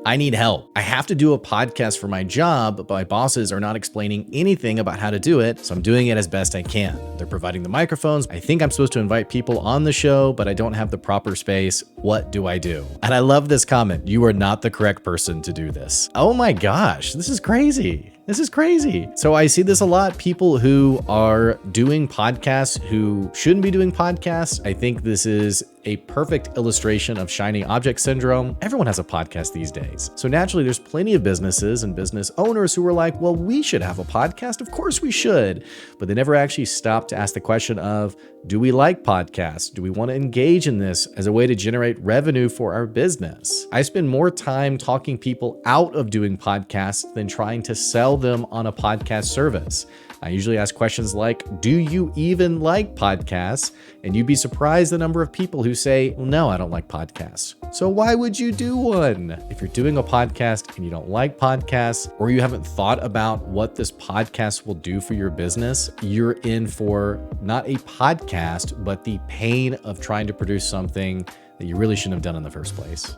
I need help. I have to do a podcast for my job, but my bosses are not explaining anything about how to do it, so I'm doing it as best I can. They're providing the microphones. I think I'm supposed to invite people on the show, but I don't have the proper space. What do I do? And I love this comment. You are not the correct person to do this. Oh my gosh, this is crazy. This is crazy. So I see this a lot. People who are doing podcasts who shouldn't be doing podcasts. I think this is a perfect illustration of shiny object syndrome. Everyone has a podcast these days. So naturally, there's plenty of businesses and business owners who are like, well, we should have a podcast. Of course we should. But they never actually stop to ask the question of, do we like podcasts? Do we want to engage in this as a way to generate revenue for our business? I spend more time talking people out of doing podcasts than trying to sell them on a podcast service. I usually ask questions like, do you even like podcasts? And you'd be surprised the number of people who say, well, no, I don't like podcasts. So why would you do one? If you're doing a podcast and you don't like podcasts, or you haven't thought about what this podcast will do for your business, you're in for not a podcast, but the pain of trying to produce something that you really shouldn't have done in the first place.